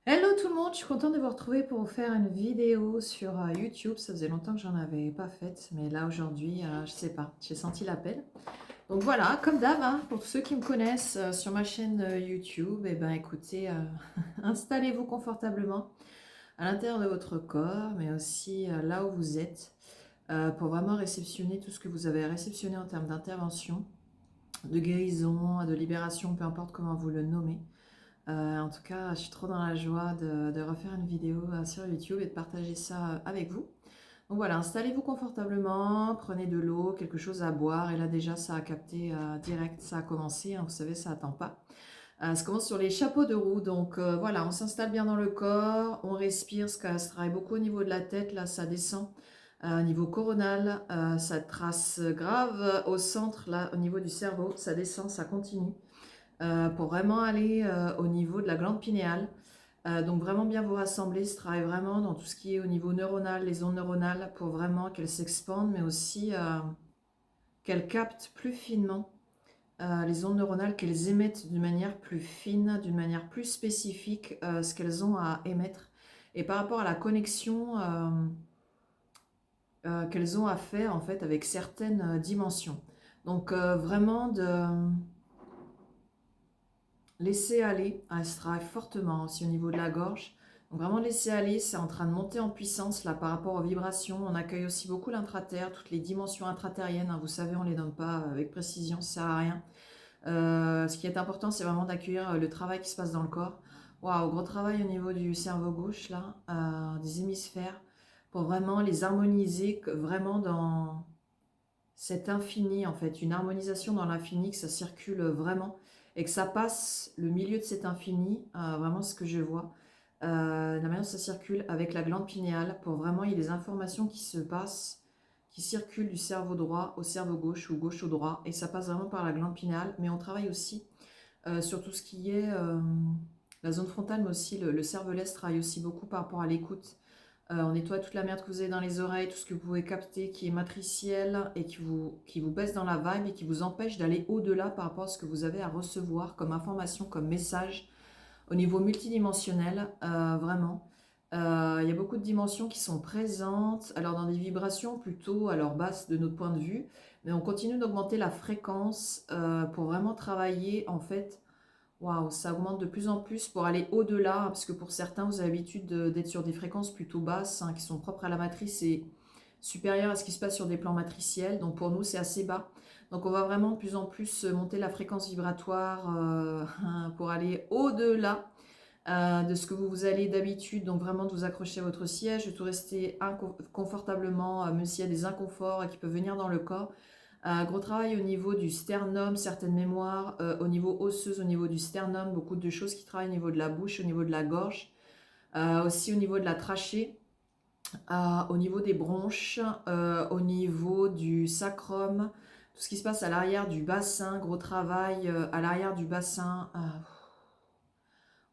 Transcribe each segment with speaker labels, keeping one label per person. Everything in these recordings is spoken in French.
Speaker 1: Hello tout le monde, je suis contente de vous retrouver pour vous faire une vidéo sur YouTube. Ça faisait longtemps que j'en avais pas faite, mais là aujourd'hui, je sais pas, j'ai senti l'appel. Donc voilà, comme d'hab, hein, pour tous ceux qui me connaissent sur ma chaîne YouTube, et ben écoutez, installez-vous confortablement à l'intérieur de votre corps, mais aussi là où vous êtes, pour vraiment réceptionner tout ce que vous avez réceptionné en termes d'intervention, de guérison, de libération, peu importe comment vous le nommez. En tout cas, je suis trop dans la joie de refaire une vidéo sur YouTube et de partager ça avec vous. Donc voilà, installez-vous confortablement, prenez de l'eau, quelque chose à boire. Et là déjà, ça a capté direct, ça a commencé, hein, vous savez, ça attend pas. Ça commence sur les chapeaux de roue. Donc voilà, on s'installe bien dans le corps, on respire, parce que ça travaille beaucoup au niveau de la tête. Là, ça descend au niveau coronal, ça trace grave au centre, là, au niveau du cerveau. Ça descend, ça continue pour vraiment aller au niveau de la glande pinéale. Donc vraiment bien vous rassembler, ce travail vraiment dans tout ce qui est au niveau neuronal, les ondes neuronales, pour vraiment qu'elles s'expandent, mais aussi qu'elles captent plus finement les ondes neuronales, qu'elles émettent d'une manière plus fine, d'une manière plus spécifique ce qu'elles ont à émettre. Et par rapport à la connexion qu'elles ont à faire en fait avec certaines dimensions. Donc vraiment de laisser aller, elle se travaille fortement aussi au niveau de la gorge. Donc vraiment laisser aller, c'est en train de monter en puissance là par rapport aux vibrations. On accueille aussi beaucoup l'intraterre, toutes les dimensions intraterriennes, hein, vous savez, on ne les donne pas avec précision, ça sert à rien. Ce qui est important, c'est vraiment d'accueillir le travail qui se passe dans le corps. Waouh, gros travail au niveau du cerveau gauche là, des hémisphères, pour vraiment les harmoniser, vraiment dans cet infini en fait, une harmonisation dans l'infini, que ça circule vraiment et que ça passe le milieu de cet infini, vraiment ce que je vois, la manière dont ça circule avec la glande pinéale, pour vraiment il y a des informations qui se passent, qui circulent du cerveau droit au cerveau gauche ou gauche au droit, et ça passe vraiment par la glande pinéale. Mais on travaille aussi sur tout ce qui est la zone frontale, mais aussi le cervelet travaille aussi beaucoup par rapport à l'écoute. On nettoie toute la merde que vous avez dans les oreilles, tout ce que vous pouvez capter qui est matriciel et qui vous baisse dans la vibe et qui vous empêche d'aller au-delà par rapport à ce que vous avez à recevoir comme information, comme message au niveau multidimensionnel, vraiment. Il y a beaucoup de dimensions qui sont présentes, alors dans des vibrations plutôt alors basses de notre point de vue, mais on continue d'augmenter la fréquence pour vraiment travailler en fait. Waouh, ça augmente de plus en plus pour aller au-delà, parce que pour certains, vous avez l'habitude d'être sur des fréquences plutôt basses, hein, qui sont propres à la matrice et supérieures à ce qui se passe sur des plans matriciels. Donc pour nous, c'est assez bas. Donc on va vraiment de plus en plus monter la fréquence vibratoire pour aller au-delà de ce que vous allez d'habitude. Donc vraiment de vous accrocher à votre siège, de tout rester confortablement, même s'il y a des inconforts qui peuvent venir dans le corps. Gros travail au niveau du sternum, certaines mémoires, au niveau osseuse, au niveau du sternum, beaucoup de choses qui travaillent au niveau de la bouche, au niveau de la gorge, aussi au niveau de la trachée, au niveau des bronches, au niveau du sacrum, tout ce qui se passe à l'arrière du bassin, gros travail à l'arrière du bassin.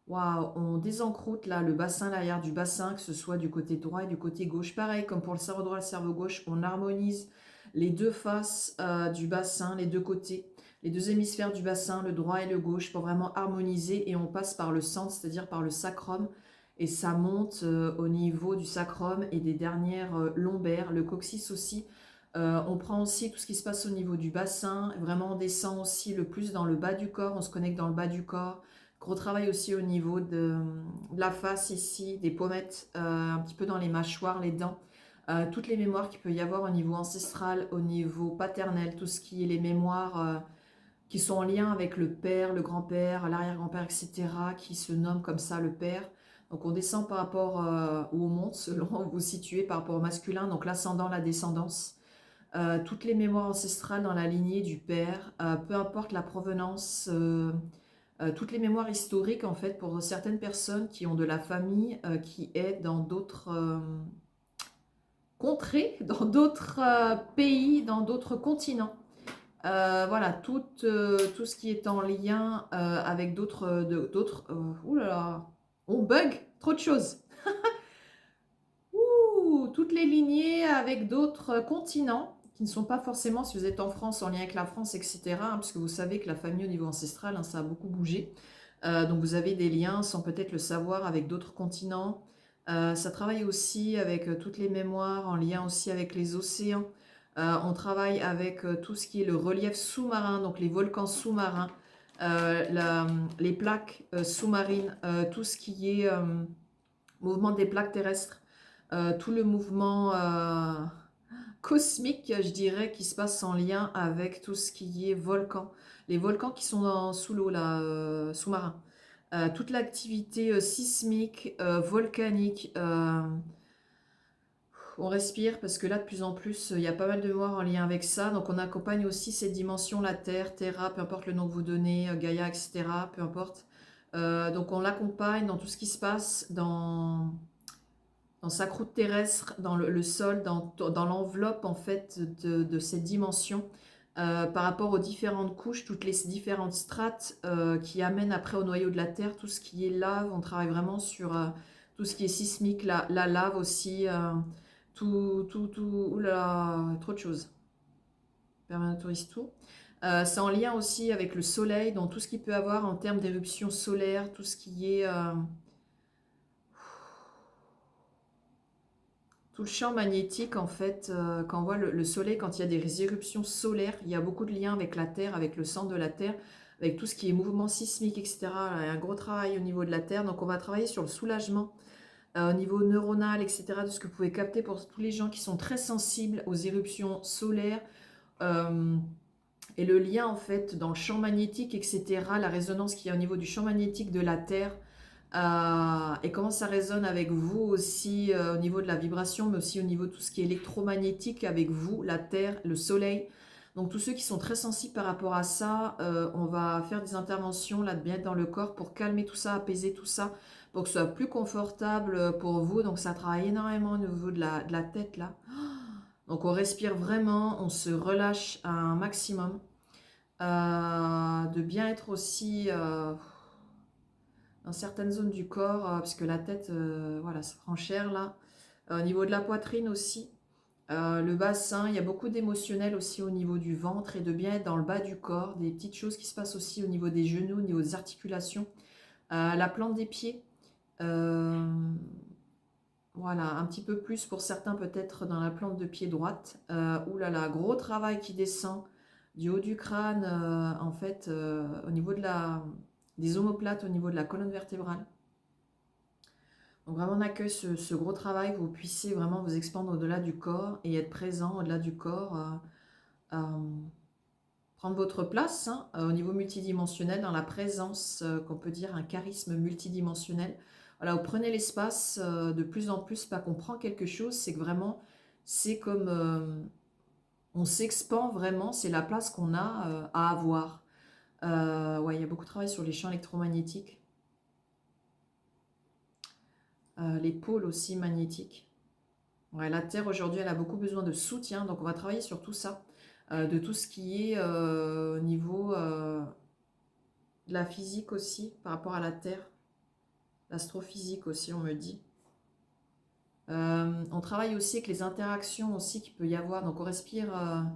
Speaker 1: Waouh, on désencroute là le bassin, l'arrière du bassin, que ce soit du côté droit et du côté gauche. Pareil, comme pour le cerveau droit et le cerveau gauche, on harmonise les deux faces du bassin, les deux côtés, les deux hémisphères du bassin, le droit et le gauche, pour vraiment harmoniser. Et on passe par le centre, c'est-à-dire par le sacrum. Et ça monte au niveau du sacrum et des dernières lombaires, le coccyx aussi. On prend aussi tout ce qui se passe au niveau du bassin. Vraiment, on descend aussi le plus dans le bas du corps. On se connecte dans le bas du corps. Gros travail aussi au niveau de la face ici, des pommettes, un petit peu dans les mâchoires, les dents. Toutes les mémoires qu'il peut y avoir au niveau ancestral, au niveau paternel, tout ce qui est les mémoires qui sont en lien avec le père, le grand-père, l'arrière-grand-père, etc., qui se nomment comme ça le père. Donc on descend par rapport, ou on monte selon où vous vous situez par rapport au masculin, donc l'ascendant, la descendance. Toutes les mémoires ancestrales dans la lignée du père, peu importe la provenance, toutes les mémoires historiques en fait pour certaines personnes qui ont de la famille qui est dans d'autres contrées, dans d'autres pays, dans d'autres continents. Voilà, tout ce qui est en lien avec ouh là là, on bug, trop de choses. Ouh, toutes les lignées avec d'autres continents qui ne sont pas forcément, si vous êtes en France, en lien avec la France, etc. Hein, parce que vous savez que la famille au niveau ancestral, hein, ça a beaucoup bougé. Donc vous avez des liens sans peut-être le savoir avec d'autres continents. Ça travaille aussi avec toutes les mémoires en lien aussi avec les océans. On travaille avec tout ce qui est le relief sous-marin, donc les volcans sous-marins, les plaques sous-marines, tout ce qui est mouvement des plaques terrestres, tout le mouvement cosmique, je dirais, qui se passe en lien avec tout ce qui est volcan. Les volcans qui sont sous l'eau, là, sous-marins. Toute l'activité sismique, volcanique. On respire parce que là, de plus en plus, il y a pas mal de morts en lien avec ça. Donc, on accompagne aussi ces dimensions, la Terre, Terra, peu importe le nom que vous donnez, Gaïa, etc., peu importe. Donc, on l'accompagne dans tout ce qui se passe dans sa croûte terrestre, dans le sol, dans l'enveloppe en fait de cette dimension, par rapport aux différentes couches, toutes les différentes strates qui amènent après au noyau de la Terre, tout ce qui est lave, on travaille vraiment sur tout ce qui est sismique, la lave aussi, oula, trop de choses, permanentorise tout. C'est en lien aussi avec le soleil, donc tout ce qu'il peut avoir en termes d'éruption solaire, tout ce qui est tout le champ magnétique, en fait, quand on voit le soleil, quand il y a des éruptions solaires, il y a beaucoup de liens avec la Terre, avec le centre de la Terre, avec tout ce qui est mouvement sismique, etc. Il y a un gros travail au niveau de la Terre. Donc, on va travailler sur le soulagement au niveau neuronal, etc. De ce que vous pouvez capter pour tous les gens qui sont très sensibles aux éruptions solaires. Euh, et le lien, en fait, dans le champ magnétique, etc. La résonance qu'il y a au niveau du champ magnétique de la Terre. Et comment ça résonne avec vous aussi au niveau de la vibration, mais aussi au niveau de tout ce qui est électromagnétique avec vous, la Terre, le Soleil. Donc tous ceux qui sont très sensibles par rapport à ça, on va faire des interventions là de bien-être dans le corps pour calmer tout ça, apaiser tout ça, pour que ce soit plus confortable pour vous. Donc ça travaille énormément au niveau de la tête là. Donc on respire vraiment, on se relâche à un maximum. De bien être aussi dans certaines zones du corps, parce que la tête, voilà, ça prend cher là. Au niveau de la poitrine aussi, le bassin, il y a beaucoup d'émotionnel aussi au niveau du ventre et de bien être dans le bas du corps, des petites choses qui se passent aussi au niveau des genoux, au niveau des articulations, la plante des pieds, euh, voilà, un petit peu plus pour certains peut-être dans la plante de pied droite. Ouh là là, gros travail qui descend du haut du crâne, en fait, au niveau des omoplates, au niveau de la colonne vertébrale. Donc vraiment on accueille ce gros travail, que vous puissiez vraiment vous expandre au-delà du corps et être présent au-delà du corps, prendre votre place hein, au niveau multidimensionnel, dans la présence, qu'on peut dire un charisme multidimensionnel. Voilà, vous prenez l'espace de plus en plus, pas qu'on prend quelque chose, c'est que vraiment, c'est comme on s'expand vraiment, c'est la place qu'on a à avoir. Ouais, il y a beaucoup de travail sur les champs électromagnétiques, les pôles aussi magnétiques. Ouais, la Terre aujourd'hui, elle a beaucoup besoin de soutien, donc on va travailler sur tout ça, de tout ce qui est au niveau de la physique aussi, par rapport à la Terre, l'astrophysique aussi, on me dit. On travaille aussi avec les interactions aussi qu'il peut y avoir, donc on respire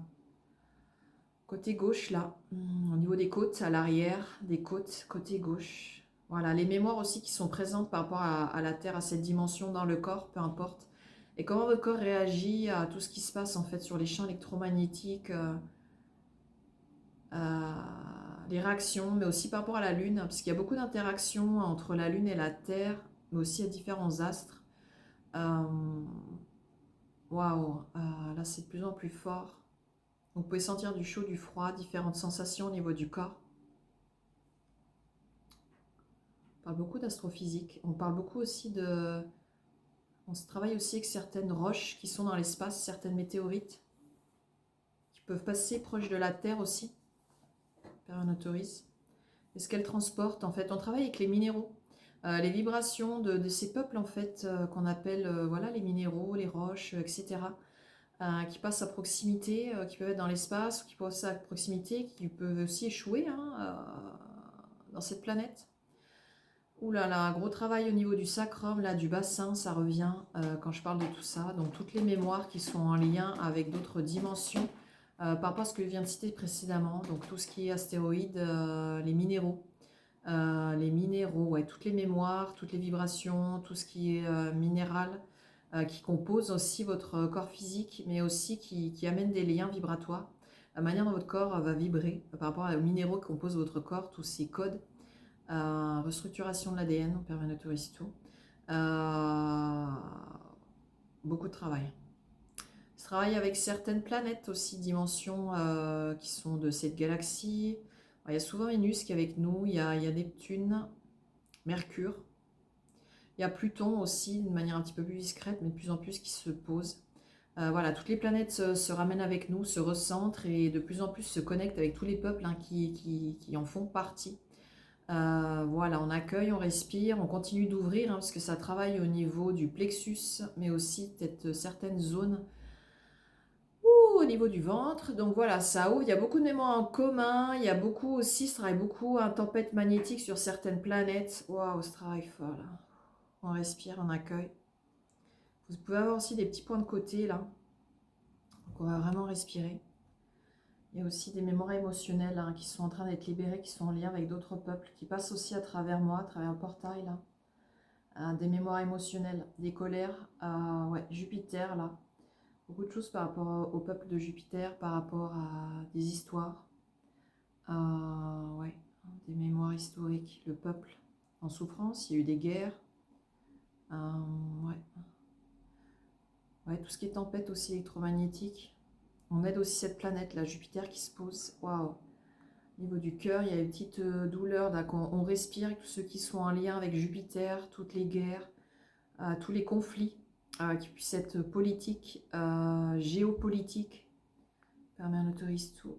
Speaker 1: côté gauche là, au niveau des côtes, à l'arrière des côtes, côté gauche. Voilà, les mémoires aussi qui sont présentes par rapport à la Terre, à cette dimension dans le corps, peu importe. Et comment votre corps réagit à tout ce qui se passe en fait sur les champs électromagnétiques, les réactions, mais aussi par rapport à la Lune, parce qu'il y a beaucoup d'interactions entre la Lune et la Terre, mais aussi à différents astres. Waouh, là c'est de plus en plus fort. Donc, vous pouvez sentir du chaud, du froid, différentes sensations au niveau du corps. On parle beaucoup d'astrophysique. On parle beaucoup aussi de... On se travaille aussi avec certaines roches qui sont dans l'espace, certaines météorites qui peuvent passer proche de la Terre aussi. On autorise. Et ce qu'elles transportent, en fait, on travaille avec les minéraux. Les vibrations de ces peuples, en fait, qu'on appelle voilà, les minéraux, les roches, etc. Qui passent à proximité, qui peuvent être dans l'espace, qui passent à proximité, qui peuvent aussi échouer hein, dans cette planète. Ouh là là, gros travail au niveau du sacrum, là, du bassin, ça revient quand je parle de tout ça. Donc toutes les mémoires qui sont en lien avec d'autres dimensions, par rapport à ce que je viens de citer précédemment. Donc tout ce qui est astéroïdes, les minéraux, les minéraux, ouais, toutes les mémoires, toutes les vibrations, tout ce qui est minéral, qui compose aussi votre corps physique, mais aussi qui amène des liens vibratoires. La manière dont votre corps va vibrer par rapport aux minéraux qui composent votre corps, tous ces codes, restructuration de l'ADN, on permet autorise tout. Beaucoup de travail. Je travaille avec certaines planètes aussi, dimensions qui sont de cette galaxie. Alors, il y a souvent Vénus qui est avec nous, il y a Neptune, Mercure. Il y a Pluton aussi, d'une manière un petit peu plus discrète, mais de plus en plus qui se pose. Voilà, toutes les planètes se ramènent avec nous, se recentrent et de plus en plus se connectent avec tous les peuples hein, qui en font partie. Voilà, on accueille, on respire, on continue d'ouvrir, hein, parce que ça travaille au niveau du plexus, mais aussi peut-être certaines zones au niveau du ventre. Donc voilà, ça ouvre, il y a beaucoup de mémoires en commun, il y a beaucoup aussi, ça travaille beaucoup en tempête magnétique sur certaines planètes. Waouh, ça travaille fort là. On respire, on accueille. Vous pouvez avoir aussi des petits points de côté là. Donc on va vraiment respirer. Il y a aussi des mémoires émotionnelles hein, qui sont en train d'être libérées, qui sont en lien avec d'autres peuples, qui passent aussi à travers moi, à travers le portail là. Des mémoires émotionnelles, des colères, ouais, Jupiter là. Beaucoup de choses par rapport au peuple de Jupiter, par rapport à des histoires, ouais, des mémoires historiques, le peuple en souffrance, il y a eu des guerres, ouais. Ouais, tout ce qui est tempête aussi électromagnétique. On aide aussi cette planète là, Jupiter qui se pose, waouh. Au niveau du cœur, il y a une petite douleur, là, quand on respire, tous ceux qui sont en lien avec Jupiter, toutes les guerres, tous les conflits, qui puissent être politiques, géopolitiques, permet un autorise tout.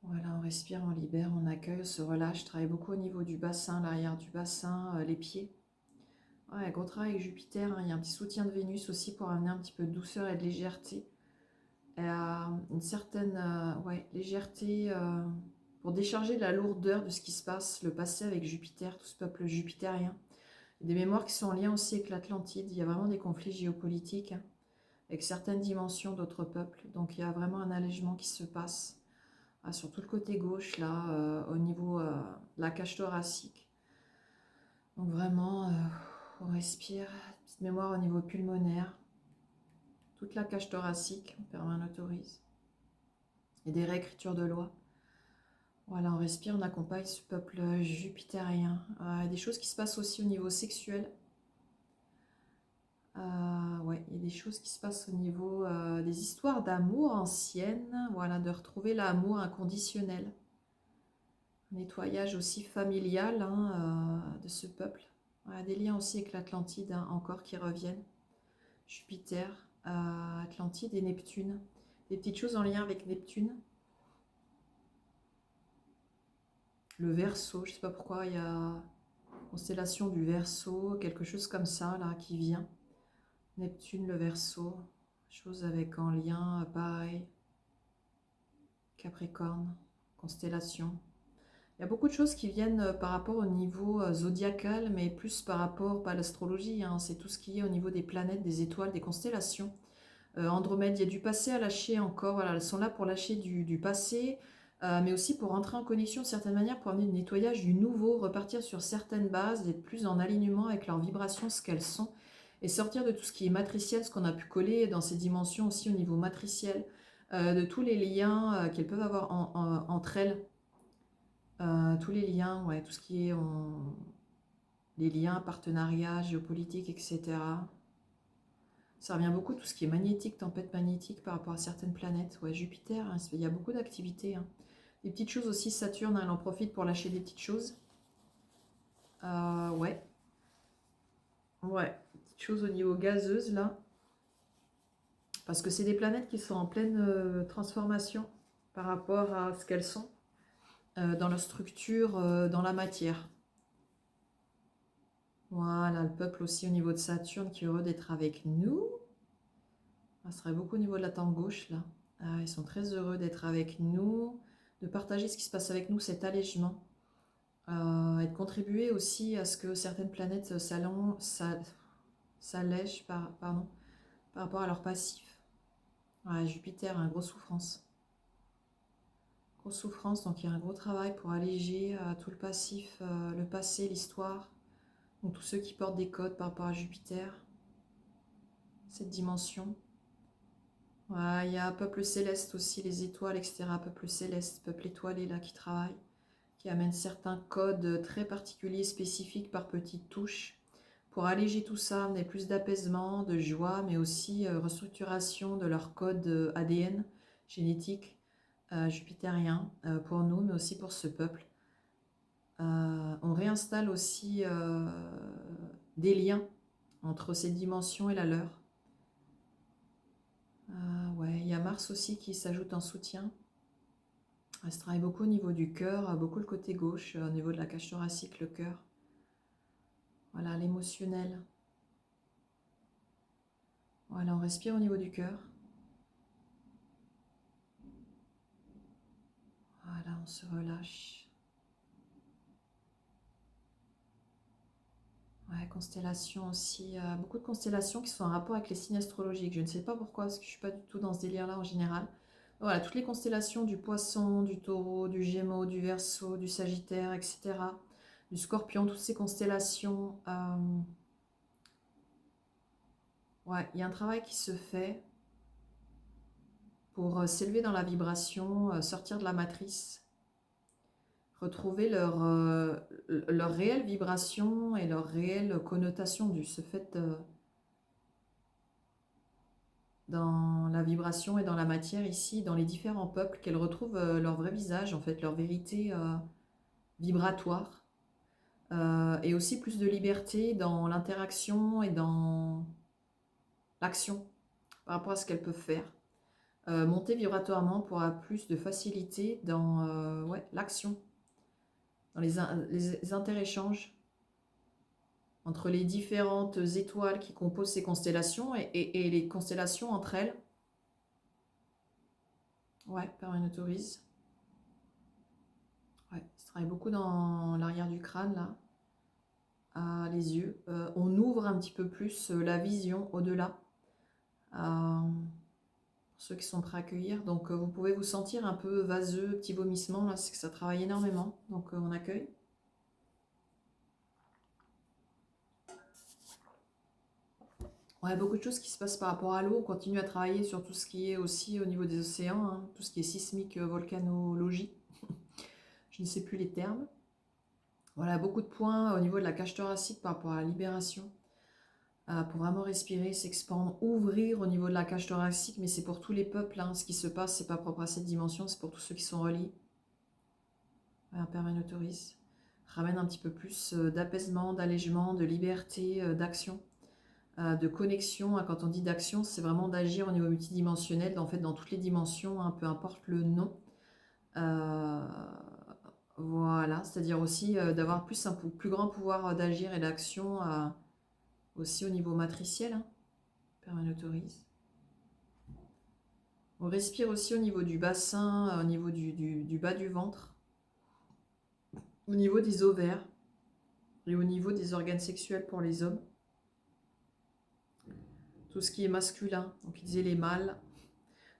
Speaker 1: Voilà, on respire, on libère, on accueille, on se relâche. Je travaille beaucoup au niveau du bassin, l'arrière du bassin, les pieds. Ouais, gros travail avec Jupiter, hein. Il y a un petit soutien de Vénus aussi pour amener un petit peu de douceur et de légèreté. Une certaine ouais, légèreté pour décharger de la lourdeur de ce qui se passe, le passé avec Jupiter, tout ce peuple jupitérien. Il y a des mémoires qui sont en lien aussi avec l'Atlantide. Il y a vraiment des conflits géopolitiques hein, avec certaines dimensions d'autres peuples. Donc il y a vraiment un allègement qui se passe sur tout le côté gauche, là, au niveau de la cage thoracique. Donc vraiment, on respire. Petite mémoire au niveau pulmonaire. Toute la cage thoracique, on permet un autorise. Et des réécritures de loi. Voilà, on respire, on accompagne ce peuple jupitérien. Des choses qui se passent aussi au niveau sexuel. Ouais, il y a des choses qui se passent au niveau des histoires d'amour anciennes. Voilà, de retrouver l'amour inconditionnel. Nettoyage aussi familial hein, de ce peuple. Voilà, des liens aussi avec l'Atlantide hein, encore qui reviennent. Jupiter, Atlantide et Neptune. Des petites choses en lien avec Neptune. Le Verseau, je ne sais pas pourquoi, il y a constellation du Verseau, quelque chose comme ça là qui vient. Neptune, le Verseau, chose avec en lien, pareil. Capricorne, constellation. Il y a beaucoup de choses qui viennent par rapport au niveau zodiacal, mais plus par rapport, pas à l'astrologie, hein, c'est tout ce qui est au niveau des planètes, des étoiles, des constellations. Andromède, il y a du passé à lâcher encore, voilà, elles sont là pour lâcher du passé, mais aussi pour entrer en connexion de certaines manières, pour amener du nettoyage, du nouveau, repartir sur certaines bases, d'être plus en alignement avec leurs vibrations, ce qu'elles sont, et sortir de tout ce qui est matriciel, ce qu'on a pu coller dans ces dimensions aussi au niveau matriciel, de tous les liens qu'elles peuvent avoir entre elles, tous les liens, ouais, tout ce qui est les liens, partenariats, géopolitiques, etc. Ça revient beaucoup tout ce qui est magnétique, tempête magnétique par rapport à certaines planètes. Ouais, Jupiter, hein, il y a beaucoup d'activités. Hein. Des petites choses aussi, Saturne, hein, elle en profite pour lâcher des petites choses. Ouais. Ouais, petites choses au niveau gazeuse là. Parce que c'est des planètes qui sont en pleine transformation par rapport à ce qu'elles sont dans leur structure, dans la matière. Voilà, le peuple aussi au niveau de Saturne qui est heureux d'être avec nous. Ça serait beaucoup au niveau de la tempe gauche là. Ils sont très heureux d'être avec nous, de partager ce qui se passe avec nous, cet allègement. Et de contribuer aussi à ce que certaines planètes s'allègent par rapport à leur passif. Jupiter a une grosse souffrance. Grosse souffrance, donc il y a un gros travail pour alléger tout le passif, le passé, l'histoire. Donc tous ceux qui portent des codes par rapport à Jupiter, cette dimension. Ouais, il y a un peuple céleste aussi, les étoiles, etc. Peuple céleste, peuple étoilé là qui travaille, qui amène certains codes très particuliers, spécifiques par petites touches. Pour alléger tout ça, amener plus d'apaisement, de joie, mais aussi restructuration de leur code ADN génétique jupitérien pour nous, mais aussi pour ce peuple. On réinstalle aussi des liens entre ces dimensions et la leur. Ouais, il y a Mars aussi qui s'ajoute en soutien. Elle se travaille beaucoup au niveau du cœur, beaucoup le côté gauche, au niveau de la cage thoracique, le cœur. Voilà, l'émotionnel. Voilà, on respire au niveau du cœur. Voilà, on se relâche. Ouais, constellations aussi. Beaucoup de constellations qui sont en rapport avec les signes astrologiques. Je ne sais pas pourquoi, parce que je ne suis pas du tout dans ce délire-là en général. Voilà, toutes les constellations du Poisson, du Taureau, du Gémeaux, du Verseau, du Sagittaire, etc. Du Scorpion, toutes ces constellations. Ouais, il y a un travail qui se fait pour s'élever dans la vibration, sortir de la matrice, retrouver leur réelle vibration et leur réelle connotation du ce fait dans la vibration et dans la matière ici, dans les différents peuples, qu'elles retrouvent leur vrai visage, en fait, leur vérité vibratoire, et aussi plus de liberté dans l'interaction et dans l'action par rapport à ce qu'elles peuvent faire. Monter vibratoirement pour avoir plus de facilité dans ouais, l'action, dans les interéchanges entre les différentes étoiles qui composent ces constellations et les constellations entre elles. Ouais, Permane autorise. Ouais, ça travaille beaucoup dans l'arrière du crâne, là, les yeux. On ouvre un petit peu plus la vision au-delà. Ceux qui sont prêts à accueillir. Donc vous pouvez vous sentir un peu vaseux, petit vomissement, là, c'est que ça travaille énormément. Donc on accueille. Ouais, beaucoup de choses qui se passent par rapport à l'eau. On continue à travailler sur tout ce qui est aussi au niveau des océans, hein, tout ce qui est sismique, volcanologie. Je ne sais plus les termes. Voilà, beaucoup de points au niveau de la cage thoracique par rapport à la libération. Pour vraiment respirer, s'expandre, ouvrir au niveau de la cage thoracique, mais c'est pour tous les peuples, hein. Ce qui se passe, c'est pas propre à cette dimension, c'est pour tous ceux qui sont reliés. Un Permane autorise. Ramène un petit peu plus d'apaisement, d'allègement, de liberté, d'action, de connexion. Quand on dit d'action, c'est vraiment d'agir au niveau multidimensionnel, en fait, dans toutes les dimensions, hein, peu importe le nom. Voilà, c'est-à-dire aussi d'avoir un plus grand pouvoir d'agir et d'action aussi au niveau matriciel, hein. Permane autorise. On respire aussi au niveau du bassin, au niveau du bas du ventre, au niveau des ovaires et au niveau des organes sexuels pour les hommes. Tout ce qui est masculin, donc il disait les mâles,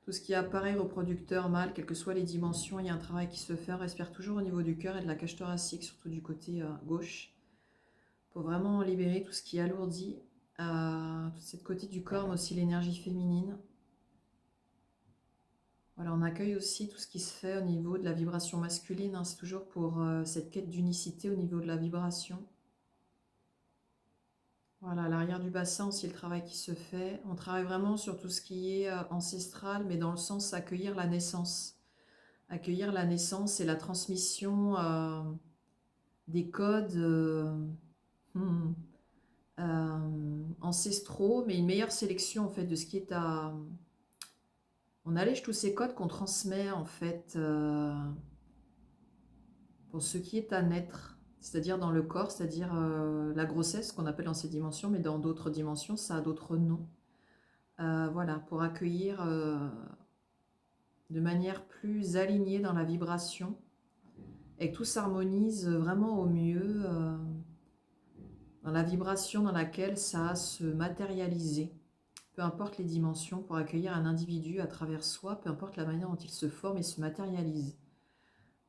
Speaker 1: tout ce qui est appareil reproducteur mâle, quelles que soient les dimensions, il y a un travail qui se fait. On respire toujours au niveau du cœur et de la cage thoracique, surtout du côté gauche, pour vraiment libérer tout ce qui alourdit, toute cette côté du corps, mais aussi l'énergie féminine. Voilà, on accueille aussi tout ce qui se fait au niveau de la vibration masculine, hein, c'est toujours pour cette quête d'unicité au niveau de la vibration. Voilà, à l'arrière du bassin aussi le travail qui se fait. On travaille vraiment sur tout ce qui est ancestral, mais dans le sens accueillir la naissance. Accueillir la naissance et la transmission des codes hmm, ancestraux, mais une meilleure sélection en fait de ce qui est à... On allège tous ces codes qu'on transmet en fait pour ce qui est à naître, c'est-à-dire dans le corps, c'est-à-dire la grossesse qu'on appelle dans ces dimensions, mais dans d'autres dimensions, ça a d'autres noms. Voilà, pour accueillir de manière plus alignée dans la vibration et que tout s'harmonise vraiment au mieux dans la vibration dans laquelle ça a se matérialiser. Peu importe les dimensions, pour accueillir un individu à travers soi, peu importe la manière dont il se forme et se matérialise.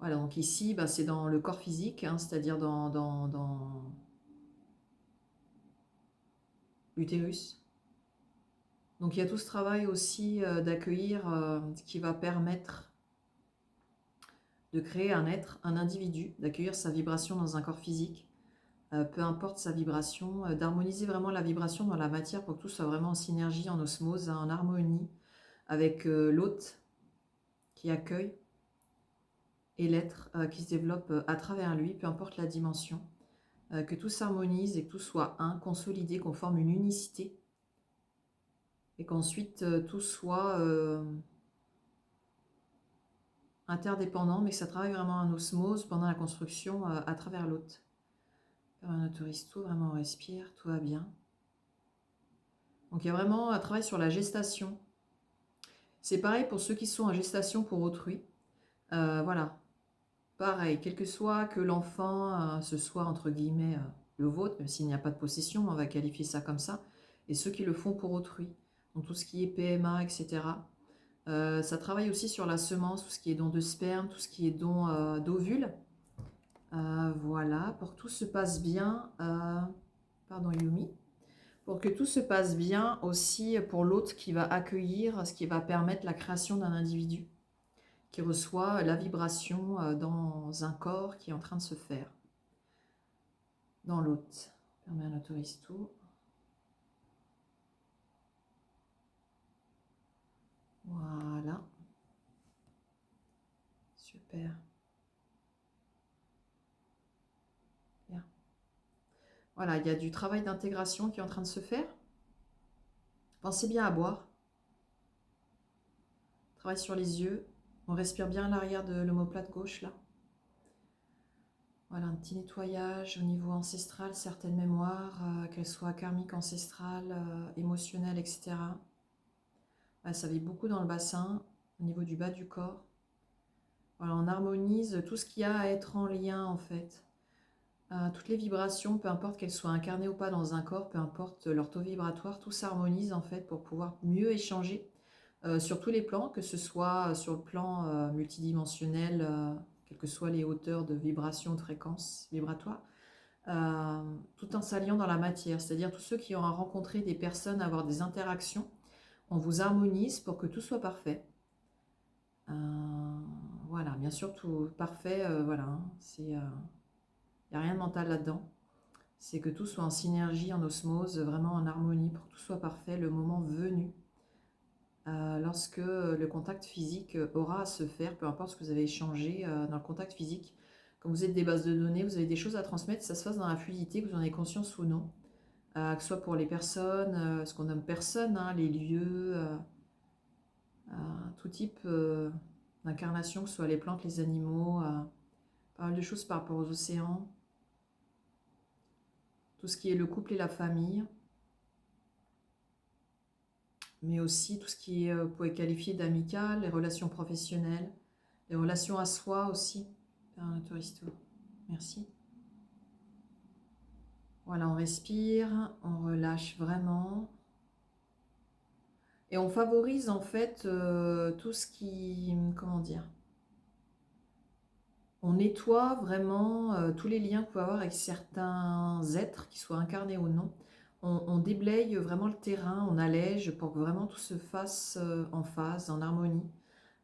Speaker 1: Voilà, donc ici, bah, c'est dans le corps physique, hein, c'est-à-dire dans l'utérus. Donc il y a tout ce travail aussi d'accueillir ce qui va permettre de créer un être, un individu, d'accueillir sa vibration dans un corps physique, peu importe sa vibration, d'harmoniser vraiment la vibration dans la matière pour que tout soit vraiment en synergie, en osmose, hein, en harmonie avec l'hôte qui accueille et l'être qui se développe à travers lui, peu importe la dimension, que tout s'harmonise et que tout soit un, consolidé, qu'on forme une unicité et qu'ensuite tout soit interdépendant, mais que ça travaille vraiment en osmose pendant la construction à travers l'hôte. On autorise tout, vraiment on respire, tout va bien. Donc il y a vraiment un travail sur la gestation. C'est pareil pour ceux qui sont en gestation pour autrui. Voilà, pareil, quel que soit que l'enfant, ce soit entre guillemets le vôtre, même s'il n'y a pas de possession, on va qualifier ça comme ça, et ceux qui le font pour autrui, donc tout ce qui est PMA, etc. Ça travaille aussi sur la semence, tout ce qui est don de sperme, tout ce qui est don d'ovules. Voilà, pour que tout se passe bien, pardon Yumi, pour que tout se passe bien aussi pour l'autre qui va accueillir, ce qui va permettre la création d'un individu qui reçoit la vibration dans un corps qui est en train de se faire, dans l'hôte. Permet un autorise tout. Voilà. Super. Bien. Voilà, il y a du travail d'intégration qui est en train de se faire. Pensez bien à boire. Travaille sur les yeux. On respire bien à l'arrière de l'omoplate gauche, là. Voilà, un petit nettoyage au niveau ancestral, certaines mémoires, qu'elles soient karmiques, ancestrales, émotionnelles, etc. Là, ça vibre beaucoup dans le bassin, au niveau du bas du corps. Voilà, on harmonise tout ce qu'il y a à être en lien, en fait. Toutes les vibrations, peu importe qu'elles soient incarnées ou pas dans un corps, peu importe leur taux vibratoire, tout s'harmonise, en fait, pour pouvoir mieux échanger sur tous les plans, que ce soit sur le plan multidimensionnel, quelles que soient les hauteurs de vibration, de fréquence vibratoire, tout en s'alliant dans la matière. C'est-à-dire tous ceux qui ont rencontré des personnes, avoir des interactions, on vous harmonise pour que tout soit parfait. Voilà, bien sûr, tout parfait, voilà, hein, il n'y a rien de mental là-dedans. C'est que tout soit en synergie, en osmose, vraiment en harmonie, pour que tout soit parfait le moment venu. Lorsque le contact physique aura à se faire, peu importe ce que vous avez échangé dans le contact physique. Quand vous êtes des bases de données, vous avez des choses à transmettre, ça se fasse dans la fluidité, que vous en ayez conscience ou non. Que ce soit pour les personnes, ce qu'on nomme personnes, hein, les lieux, tout type d'incarnation, que ce soit les plantes, les animaux, pas mal de choses par rapport aux océans, tout ce qui est le couple et la famille, mais aussi tout ce qui est, vous pouvez qualifier d'amical, les relations professionnelles, les relations à soi aussi. Un touriste. Merci. Voilà, on respire, on relâche vraiment. Et on favorise en fait tout ce qui, comment dire, on nettoie vraiment tous les liens qu'on peut avoir avec certains êtres, qu'ils soient incarnés ou non. On déblaye vraiment le terrain, on allège pour que vraiment tout se fasse en phase, en harmonie.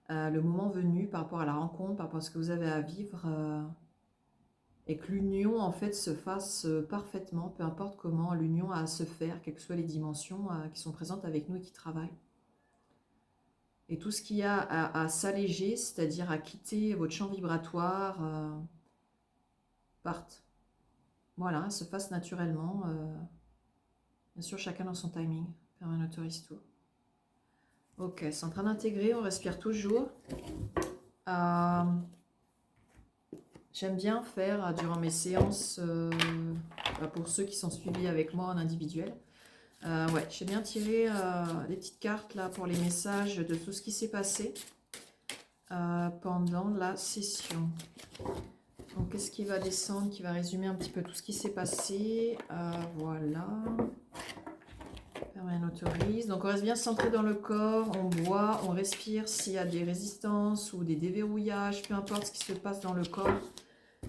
Speaker 1: Le moment venu par rapport à la rencontre, par rapport à ce que vous avez à vivre, et que l'union en fait se fasse parfaitement, peu importe comment l'union a à se faire, quelles que soient les dimensions qui sont présentes avec nous et qui travaillent. Et tout ce qu'il y a à s'alléger, c'est-à-dire à quitter votre champ vibratoire, parte. Voilà, se fasse naturellement. Bien sûr, chacun dans son timing. Permet autorise tout. Ok, c'est en train d'intégrer, on respire toujours. J'aime bien faire durant mes séances, pour ceux qui sont suivis avec moi en individuel. Ouais, j'aime bien tirer des petites cartes là pour les messages de tout ce qui s'est passé pendant la session. Donc, qu'est-ce qui va descendre, qui va résumer un petit peu tout ce qui s'est passé. Voilà. rien n'autorise. Donc on reste bien centré dans le corps, on boit, on respire s'il y a des résistances ou des déverrouillages, peu importe ce qui se passe dans le corps.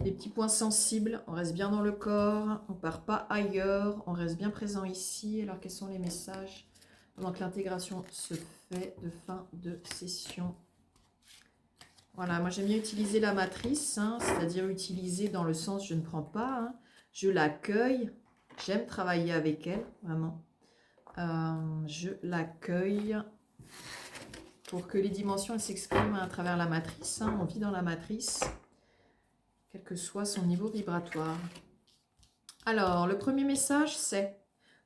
Speaker 1: Des petits points sensibles, on reste bien dans le corps, on ne part pas ailleurs, on reste bien présent ici. Alors quels sont les messages pendant que l'intégration se fait de fin de session? Voilà, moi j'aime bien utiliser la matrice, hein, c'est-à-dire utiliser dans le sens je ne prends pas, hein, je l'accueille, j'aime travailler avec elle, vraiment. Je l'accueille pour que les dimensions s'expriment à travers la matrice, hein, on vit dans la matrice, quel que soit son niveau vibratoire. Alors, le premier message c'est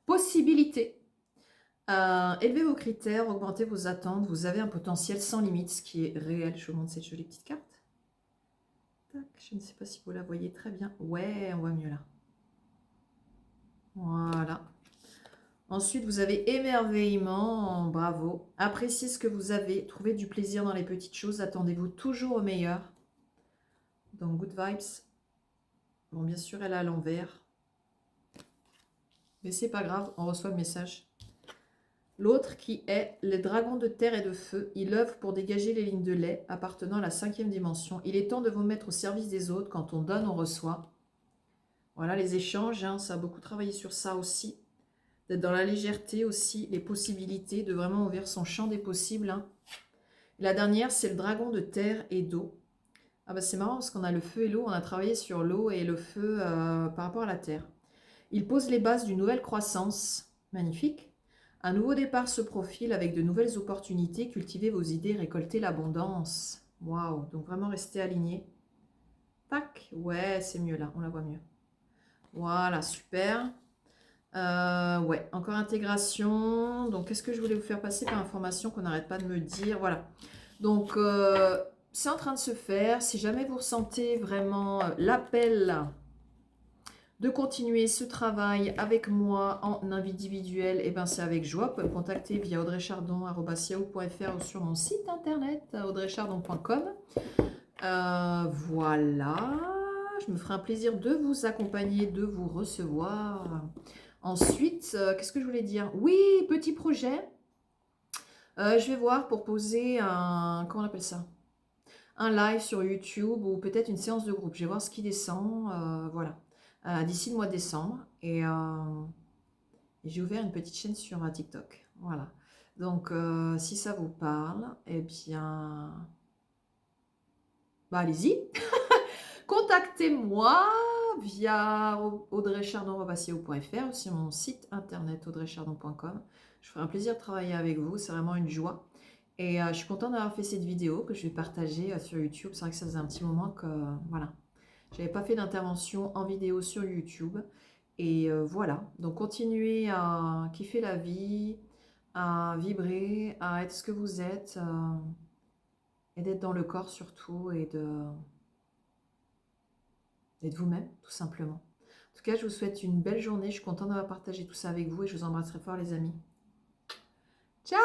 Speaker 1: possibilité. Élevez vos critères, augmentez vos attentes, vous avez un potentiel sans limite, ce qui est réel. Je vous montre cette jolie petite carte. Tac, je ne sais pas si vous la voyez très bien. Ouais, on voit mieux là. Voilà. Ensuite, vous avez émerveillement, bravo. Appréciez ce que vous avez, trouvez du plaisir dans les petites choses, attendez-vous toujours au meilleur. Donc, good vibes. Bon, bien sûr, elle est à l'envers. Mais c'est pas grave, on reçoit le message. L'autre qui est le dragon de terre et de feu. Il œuvre pour dégager les lignes de lait appartenant à la 5e dimension. Il est temps de vous mettre au service des autres. Quand on donne, on reçoit. Voilà les échanges, hein, ça a beaucoup travaillé sur ça aussi. D'être dans la légèreté aussi, les possibilités, de vraiment ouvrir son champ des possibles. Hein. La dernière, c'est le dragon de terre et d'eau. Ah bah c'est marrant parce qu'on a le feu et l'eau, on a travaillé sur l'eau et le feu par rapport à la terre. Il pose les bases d'une nouvelle croissance. Magnifique. Un nouveau départ se profile avec de nouvelles opportunités. Cultivez vos idées, récoltez l'abondance. Waouh, donc vraiment restez alignés. Tac, ouais, c'est mieux là, on la voit mieux. Voilà, super. Ouais, encore intégration. Donc, qu'est-ce que je voulais vous faire passer par information qu'on n'arrête pas de me dire? Voilà. Donc, c'est en train de se faire. Si jamais vous ressentez vraiment l'appel de continuer ce travail avec moi en individuel, et ben c'est avec joie. Vous pouvez me contacter via audreychardon@yahoo.fr ou sur mon site internet audreychardon.com. Voilà, je me ferai un plaisir de vous accompagner, de vous recevoir. Ensuite, qu'est-ce que je voulais dire? Oui, petit projet. Je vais voir pour poser un, comment on appelle ça? Un live sur YouTube ou peut-être une séance de groupe. Je vais voir ce qui descend, voilà. D'ici le mois de décembre. Et j'ai ouvert une petite chaîne sur TikTok. Voilà. Donc, si ça vous parle, eh bien, bah, allez-y. Contactez-moi via audreychardon.fr ou sur mon site internet audreychardon.com. Je ferai un plaisir de travailler avec vous. C'est vraiment une joie. Et je suis contente d'avoir fait cette vidéo que je vais partager sur YouTube. C'est vrai que ça faisait un petit moment que, voilà, j'avais pas fait d'intervention en vidéo sur YouTube. Et voilà, donc continuez à kiffer la vie, à vibrer, à être ce que vous êtes, et d'être dans le corps surtout, et d'être vous-même, tout simplement. En tout cas, je vous souhaite une belle journée. Je suis contente d'avoir partagé tout ça avec vous et je vous embrasse très fort, les amis. Ciao!